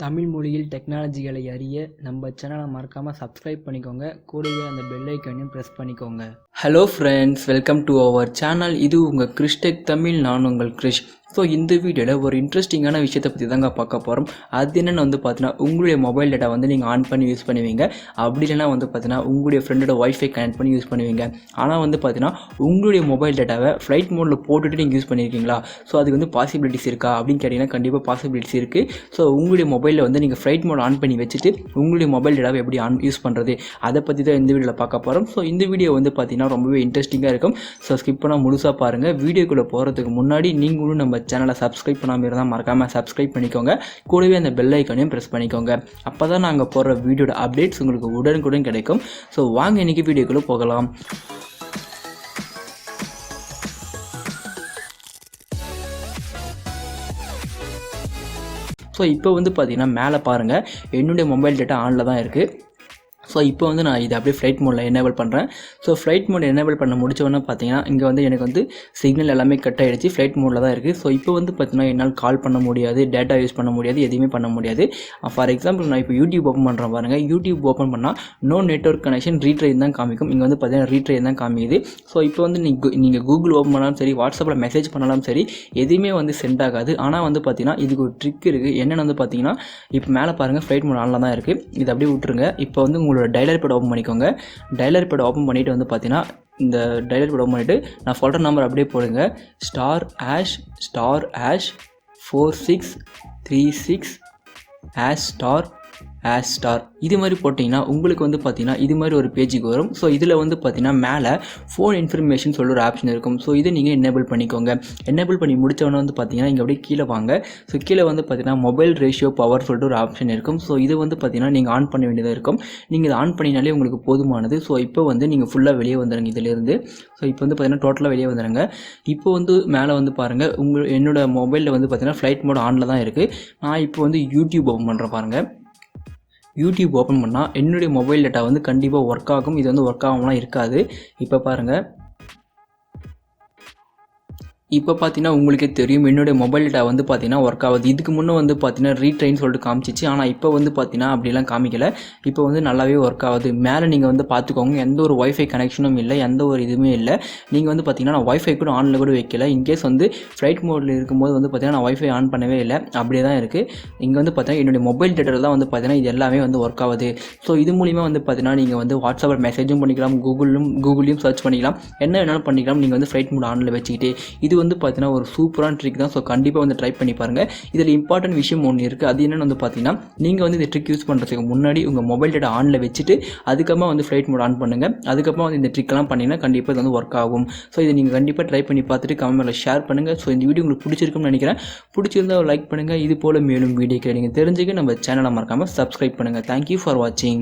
தமிழ் மொழியில் டெக்னாலஜிகளை அறிய நம்ம சேனலை மறக்காமல் சப்ஸ்கிரைப் பண்ணிக்கோங்க. கூடவே அந்த பெல் ஐக்கானையும் ப்ரெஸ் பண்ணிக்கோங்க. Hello friends, welcome to our channel. இது உங்கள் கிறிஷ் டெக் தமிழ். நான் உங்கள் கிறிஷ். ஸோ இந்த வீடியோவில் ஒரு இன்ட்ரெஸ்டிங்கான விஷயத்தை பற்றி தாங்க பார்க்க போகிறோம். அது என்னென்னு பார்த்தீங்கன்னா, உங்களுடைய மொபைல் டேட்டா நீங்கள் ஆன் பண்ணி யூஸ் பண்ணுவீங்க. அப்படி இல்லைனா பார்த்தீங்கன்னா உங்களுடைய ஃப்ரெண்டோட ஒய்ஃபை கனெக்ட் பண்ணி யூஸ் பண்ணுவீங்க. ஆனால் பார்த்தீங்கன்னா உங்களுடைய மொபைல் டேட்டாவை ஃப்ளைட் மோடில் போட்டுட்டு நீங்கள் யூஸ் பண்ணியிருக்கீங்களா? ஸோ அதுக்கு பாசிபிலிட்டிஸ் இருக்கா அப்படின்னு கேட்டிங்கன்னா கண்டிப்பாக பாசிபிலிட்டிஸ் இருக்குது. ஸோ உங்களுடைய மொபைலில் நீங்கள் ஃப்ளைட் மோட் ஆன் பண்ணி வச்சுட்டு உங்களுடைய மொபைல் டேட்டாவை எப்படி யூஸ் பண்ணுறது, அதை பற்றி தான் இந்த வீடியோவில் பார்க்க போகிறோம். ஸோ இந்த வீடியோ பார்த்தீங்கன்னா ரொம்பவே இன்ட்ரெஸ்டிங்காக இருக்கும். ஸோ ஸ்கிப் பண்ணால் முழுசாக பாருங்கள். வீடியோக்குள்ளே போகிறதுக்கு முன்னாடி நீங்களும் நம்ம சேனலை சப்ஸ்கிரைப் பண்ணாமல் இருந்தால் மறக்காமல் சப்ஸ்கிரைப் பண்ணிக்கோங்க. கூடவே அந்த பெல் ஐக்கானையும் ப்ரெஸ் பண்ணிக்கோங்க. அப்போ தான் நாங்கள் போடுற வீடியோட அப்டேட்ஸ் உங்களுக்கு உடனுக்குடன் கிடைக்கும். ஸோ வாங்க இன்றைக்கி வீடியோக்குள்ளே போகலாம். ஸோ இப்போ பார்த்தீங்கன்னா மேலே பாருங்கள், என்னுடைய மொபைல் டேட்டா ஆனில் தான் இருக்குது. ஸோ இப்போ நான் இதை அப்படியே ஃப்ளைட் மோடில் எனேபிள் பண்ணுறேன். ஸோ ஃப்ளைட் மோட் எனேபிள் பண்ண முடிச்சோன்னே பார்த்தீங்கன்னா இங்கே எனக்கு சிக்னல் எல்லாமே கட் ஆகிடுச்சு. ஃப்ளைட் மோடில் தான் இருக்குது. ஸோ இப்போ பார்த்தீங்கன்னா என்னால் கால் பண்ண முடியாது, டேட்டா யூஸ் பண்ண முடியாது, எதுவுமே பண்ண முடியாது. ஃபார் எக்ஸாம்பிள் நான் இப்போ யூடியூப் ஓப்பன் பண்ணுறேன் பாருங்கள். யூடியூப் ஓப்பன் பண்ணால் நோ நெட்வொர்க் கனெக்ஷன், ரீட்ரைன் தான் காமிக்கும். இங்கே பார்த்தீங்கன்னா ரீட்ரைன் தான் காமிக்குது. ஸோ இப்போ நீங்கள் கூகுள் ஓப்பன் பண்ணாலும் சரி, வாட்ஸ்அப்பில் மெசேஜ் பண்ணாலும் சரி, எதுவுமே சென்ட் ஆகாது. ஆனால் பார்த்தீங்கன்னா இதுக்கு ஒரு ட்ரிக் இருக்குது. என்னென்னு பார்த்தீங்கன்னா இப்போ மேலே பாருங்கள், ஃப்ளைட் மோட் ஆனில் தான் இருக்குது. இதை அப்படியே விட்டுருங்க. இப்போ உங்களோட டயலர் பேட் ஓப்பன் பண்ணிக்கோங்க. டயலர் பேட் ஓப்பன் பண்ணிவிட்டு பார்த்தீங்கன்னா இந்த டயலர் பேட் ஓப்பன் பண்ணிவிட்டு நான் சொல்கிற நம்பர் அப்படியே போடுங்க. *#4636#*# இது மாதிரி போட்டிங்கன்னா உங்களுக்கு பார்த்தீங்கன்னா இது மாதிரி ஒரு பேஜுக்கு வரும். ஸோ இதில் பார்த்தீங்கன்னா மேலே ஃபோன் இன்ஃபர்மேஷன் சொல்லிட்டு ஒரு ஆப்ஷன் இருக்கும். ஸோ இதை நீங்கள் எனேபிள் பண்ணிக்கோங்க. எனேபிள் பண்ணி முடித்தவொன்னே பார்த்தீங்கன்னா இங்கே அப்படியே கீழே வாங்க. ஸோ கீழே பார்த்தீங்கன்னா மொபைல் ரேஷியோ பவர் சொல்லிட்டு ஒரு ஆப்ஷன் இருக்கும். ஸோ இது பார்த்தீங்கன்னா நீங்கள் ஆன் பண்ண வேண்டியதாக இருக்கும். நீங்கள் இதை ஆன் பண்ணினாலே உங்களுக்கு போதுமானது. ஸோ இப்போ நீங்கள் ஃபுல்லாக வெளியே வந்துடுங்க இதிலேருந்து. ஸோ இப்போ பார்த்தீங்கன்னா டோட்டலாக வெளியே வந்துடுங்க. இப்போ மேலே பாருங்கள், என்னோட மொபைலில் பார்த்தீங்கன்னா ஃப்ளைட் மோட் ஆனில் தான் இருக்குது. நான் இப்போ யூடியூப் ஓப்பன் பண்ணுறேன் பாருங்கள். யூடியூப் ஓப்பன் பண்ணால் என்னுடைய மொபைல் டேட்டா கண்டிப்பாக ஒர்க் ஆகும். இது ஒர்க் ஆகாமலாம் இருக்காது. இப்போ பாருங்கள், இப்போ பார்த்தீங்கன்னா உங்களுக்கே தெரியும் என்னுடைய மொபைல் டேட்டா பார்த்தீங்கன்னா ஒர்க் ஆகுது. இதுக்கு முன்னே பார்த்தீங்கன்னா ரீட்ரைன் சொல்லிட்டு காமிச்சிச்சு. ஆனால் இப்போ பார்த்தீங்கன்னா அப்படிலாம் காமிக்கலை. இப்போ நல்லாவே ஒர்க் ஆகுது. மேலே நீங்கள் பார்த்துக்கோங்க, எந்த ஒரு ஒய்ஃபை கனெக்ஷனும் இல்லை, எந்த ஒரு இதுவுமே இல்லை. நீங்கள் பார்த்தீங்கன்னா நான் ஒய்ஃபை கூட ஆனில் கூட வைக்கல. இன்கேஸ் ஃப்ளைட் மோடில் இருக்கும்போது பார்த்தீங்கன்னா நான் ஒய்ஃபை ஆன் பண்ணவே இல்லை. அப்படியே தான் இருக்குது. இங்கே பார்த்தீங்கன்னா என்னுடைய மொபைல் டேட்டாவில் தான் பார்த்தீங்கன்னா இது எல்லாமே ஒர்க் ஆகுது. ஸோ இது மூலிமா பார்த்தீங்கன்னா நீங்கள் வாட்ஸ்அப்பில் மெசேஜும் பண்ணிக்கலாம், கூகுளையும் சர்ச் பண்ணிக்கலாம், என்ன வேணாலும் பண்ணிக்கலாம். நீங்கள் ஃப்ளைட் மோட் ஆனில் வச்சுக்கிட்டு இது பார்த்தீங்கன்னா ஒரு சூப்பரான ட்ரிக் தான். ஸோ கண்டிப்பாக ட்ரை பண்ணி பாருங்கள். இதில் இம்பார்ட்டன்ட் விஷயம் ஒன்று இருக்குது. அது என்னென்னு பார்த்தீங்கன்னா நீங்கள் இந்த ட்ரிக் யூஸ் பண்ணுறதுக்கு முன்னாடி உங்கள் மொபைல் டேட்டா ஆனில் வச்சுட்டு அதுக்கப்புறமா ஃப்ளைட் மோட் ஆன் பண்ணுங்கள். அதுக்கப்புறம் இந்த ட்ரிக்லாம் பண்ணிங்கன்னா கண்டிப்பாக இது ஒர்க் ஆகும். ஸோ இதை நீங்கள் கண்டிப்பாக ட்ரை பண்ணி பார்த்துட்டு கமெண்ட்டில் ஷேர் பண்ணுங்கள். ஸோ இந்த வீடியோ உங்களுக்கு பிடிச்சிருக்குன்னு நினைக்கிறேன். பிடிச்சிருந்தால் லைக் பண்ணுங்கள். இது போல் மேலும் வீடியோக்களை நீங்கள் தெரிஞ்சுக்க நம்ம சேனலை மறக்காமல் சப்ஸ்கிரைப் பண்ணுங்கள். தேங்க்யூ ஃபார் வாட்சிங்.